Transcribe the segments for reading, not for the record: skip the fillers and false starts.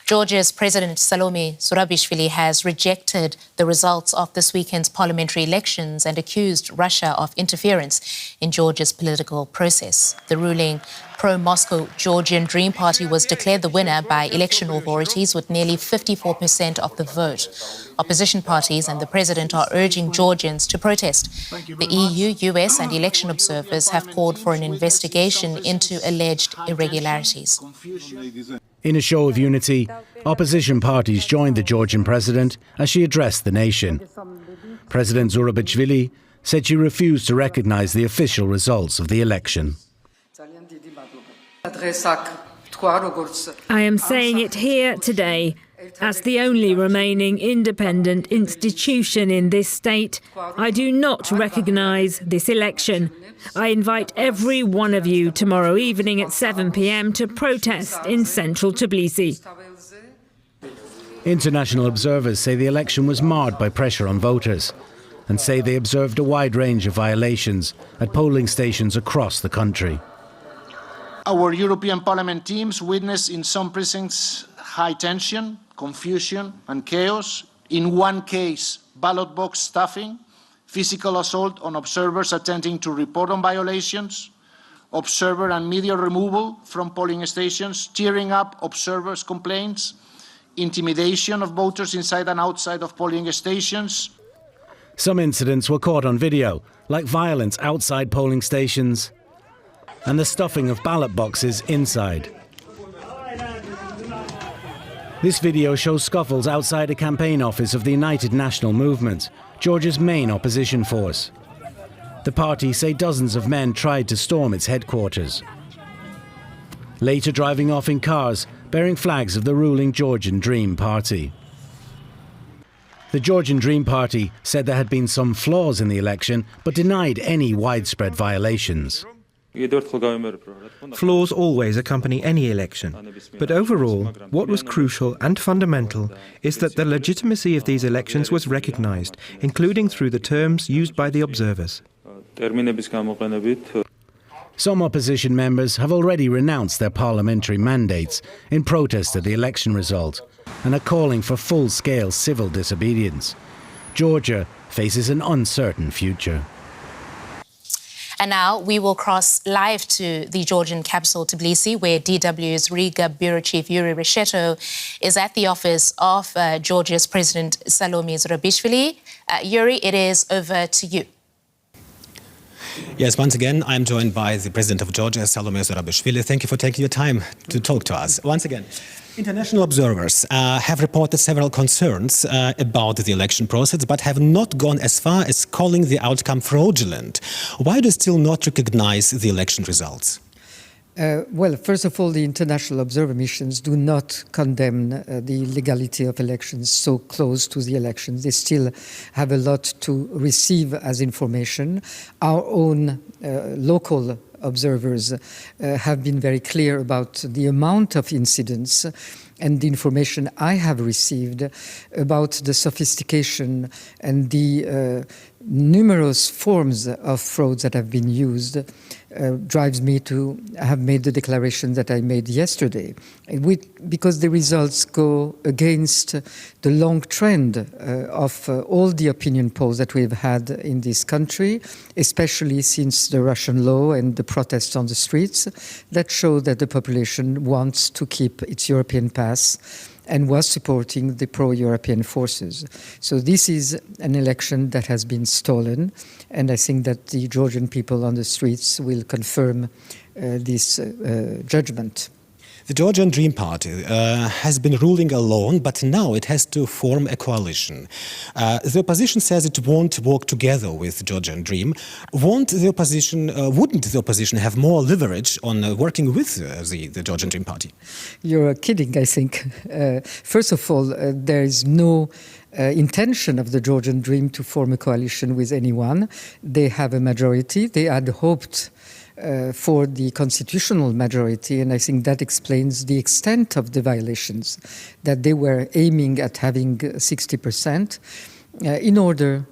Georgia's President Salome Zourabichvili has rejected the results of this weekend's parliamentary elections and accused Russia of interference in Georgia's political process. The ruling pro-Moscow Georgian Dream party was declared the winner by election authorities with nearly 54% of the vote. Opposition parties and the president are urging Georgians to protest. The EU, US and election observers have called for an investigation into alleged irregularities. In a show of unity, opposition parties joined the Georgian president as she addressed the nation. President Zourabichvili said she refused to recognize the official results of the election. I am saying it here today. As the only remaining independent institution in this state, I do not recognise this election. I invite every one of you tomorrow evening at 7 p.m. to protest in central Tbilisi. International observers say the election was marred by pressure on voters and say they observed a wide range of violations at polling stations across the country. Our European Parliament teams witnessed in some precincts high tension, confusion and chaos. In one case, ballot box stuffing, physical assault on observers attempting to report on violations, observer and media removal from polling stations, tearing up observers' complaints, intimidation of voters inside and outside of polling stations. Some incidents were caught on video, like violence outside polling stations and the stuffing of ballot boxes inside. This video shows scuffles outside a campaign office of the United National Movement, Georgia's main opposition force. The party say dozens of men tried to storm its headquarters, later driving off in cars bearing flags of the ruling Georgian Dream party. The Georgian Dream party said there had been some flaws in the election, but denied any widespread violations. Flaws always accompany any election, but overall, what was crucial and fundamental is that the legitimacy of these elections was recognized, including through the terms used by the observers. Some opposition members have already renounced their parliamentary mandates in protest at the election result and are calling for full-scale civil disobedience. Georgia faces an uncertain future. And now we will cross live to the Georgian capital, Tbilisi, where DW's Riga Bureau Chief Yuri Resheto is at the office of Georgia's President Salome Zourabichvili. Yuri, it is over to you. Yes, once again, I'm joined by the President of Georgia, Salome Zourabichvili. Thank you for taking your time to talk to us. Once again, international observers have reported several concerns about the election process, but have not gone as far as calling the outcome fraudulent. Why do you still not recognize the election results? Well, first of all, the international observer missions do not condemn the legality of elections so close to the elections. They still have a lot to receive as information. Our own local observers have been very clear about the amount of incidents and the information I have received about the sophistication and the numerous forms of frauds that have been used drives me to have made the declaration that I made yesterday, because the results go against the long trend of all the opinion polls that we've had in this country, especially since the Russian law and the protests on the streets that show that the population wants to keep its European path and was supporting the pro-European forces. So this is an election that has been stolen, and I think that the Georgian people on the streets will confirm this judgment. The Georgian Dream Party has been ruling alone, but now it has to form a coalition. The opposition says it won't work together with Georgian Dream. Wouldn't the opposition have more leverage on working with the Georgian Dream Party? You're kidding, I think. First of all, there is no intention of the Georgian Dream to form a coalition with anyone. They have a majority. They had hoped for the constitutional majority, and I think that explains the extent of the violations, that they were aiming at having 60% in order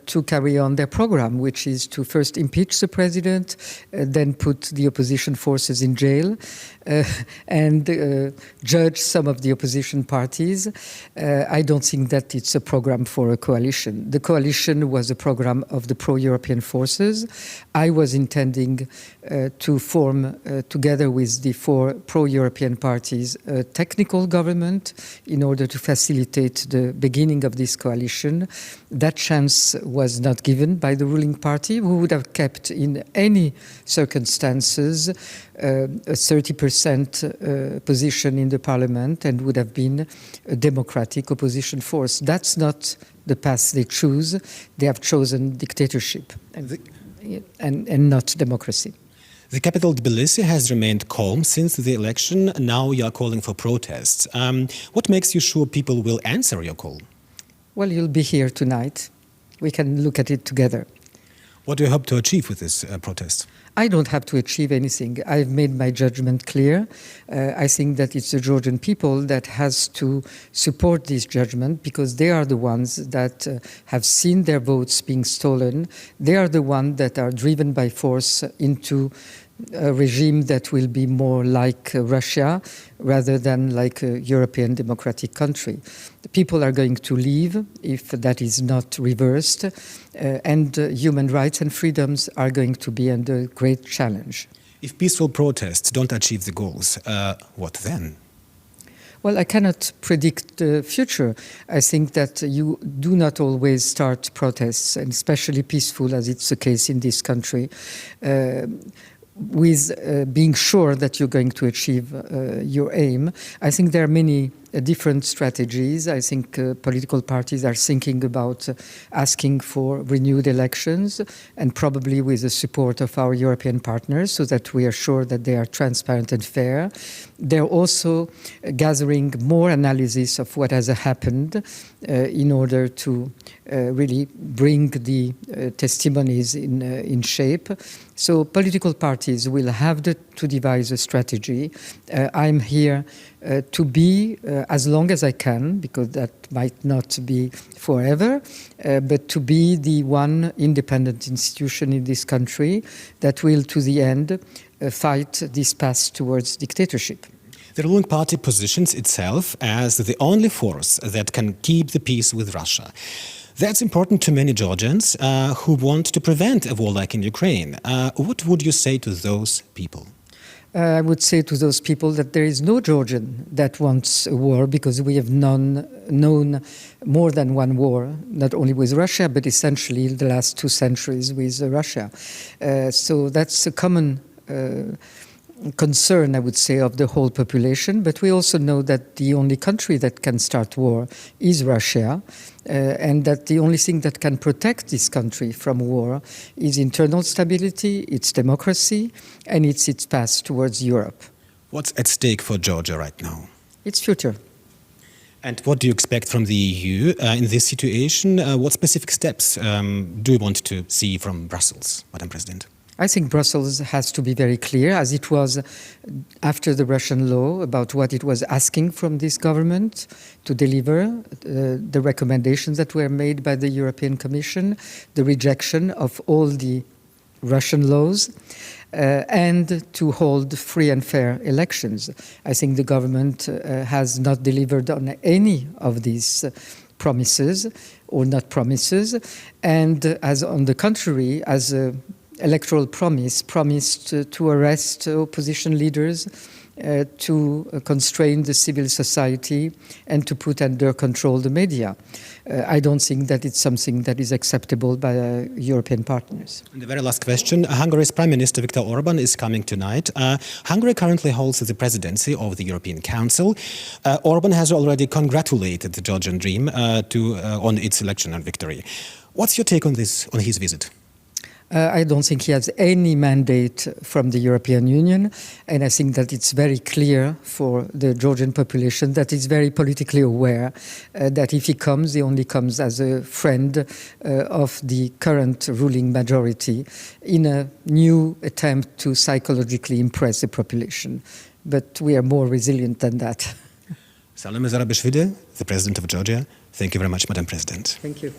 to carry on their program, which is to first impeach the president, then put the opposition forces in jail, and judge some of the opposition parties. I don't think that it's a program for a coalition. The coalition was a program of the pro-European forces. I was intending to form, together with the 4 pro-European parties, a technical government in order to facilitate the beginning of this coalition. That chance was not given by the ruling party, who would have kept in any circumstances a 30% position in the parliament and would have been a democratic opposition force. That's not the path they choose. They have chosen dictatorship and not democracy. The capital, Tbilisi, has remained calm since the election. Now you are calling for protests. What makes you sure people will answer your call? Well, you'll be here tonight. We can look at it together. What do you hope to achieve with this protest? I don't have to achieve anything. I've made my judgment clear. I think that it's the Georgian people that has to support this judgment, because they are the ones that have seen their votes being stolen. They are the ones that are driven by force into a regime that will be more like Russia rather than like a European democratic country. The people are going to leave if that is not reversed, and human rights and freedoms are going to be under great challenge. If peaceful protests don't achieve the goals, what then? Well, I cannot predict the future. I think that you do not always start protests, and especially peaceful, as it's the case in this country, with being sure that you're going to achieve your aim. I think there are many different strategies. I think political parties are thinking about asking for renewed elections, and probably with the support of our European partners, so that we are sure that they are transparent and fair. They're also gathering more analysis of what has happened in order to really bring the testimonies in shape. So political parties will have to devise a strategy. I'm here to be as long as I can, because that might not be forever, but to be the one independent institution in this country that will, to the end, fight this path towards dictatorship. The ruling party positions itself as the only force that can keep the peace with Russia. That's important to many Georgians who want to prevent a war like in Ukraine. What would you say to those people? I would say to those people that there is no Georgian that wants a war, because we have known more than one war, not only with Russia, but essentially the last 2 centuries with Russia. So that's a common concern, I would say, of the whole population. But we also know that the only country that can start war is Russia, and that the only thing that can protect this country from war is internal stability, its democracy, and its path towards Europe. What's at stake for Georgia right now? Its future. And what do you expect from the EU in this situation? What specific steps do you want to see from Brussels, Madam President? I think Brussels has to be very clear, as it was after the Russian law, about what it was asking from this government to deliver, the recommendations that were made by the European Commission, the rejection of all the Russian laws, and to hold free and fair elections. I think the government has not delivered on any of these promises, or not promises, and as on the contrary, as a electoral promised to arrest opposition leaders, to constrain the civil society, and to put under control the media. I don't think that it's something that is acceptable by European partners. And the very last question. Hungary's Prime Minister Viktor Orban is coming tonight. Hungary currently holds the presidency of the European Council. Orban has already congratulated the Georgian Dream on its election and victory. What's your take on this, on his visit? I don't think he has any mandate from the European Union, and I think that it's very clear for the Georgian population that is very politically aware that if he comes, he only comes as a friend of the current ruling majority in a new attempt to psychologically impress the population. But we are more resilient than that. Salome Zourabichvili, the President of Georgia. Thank you very much, Madam President. Thank you.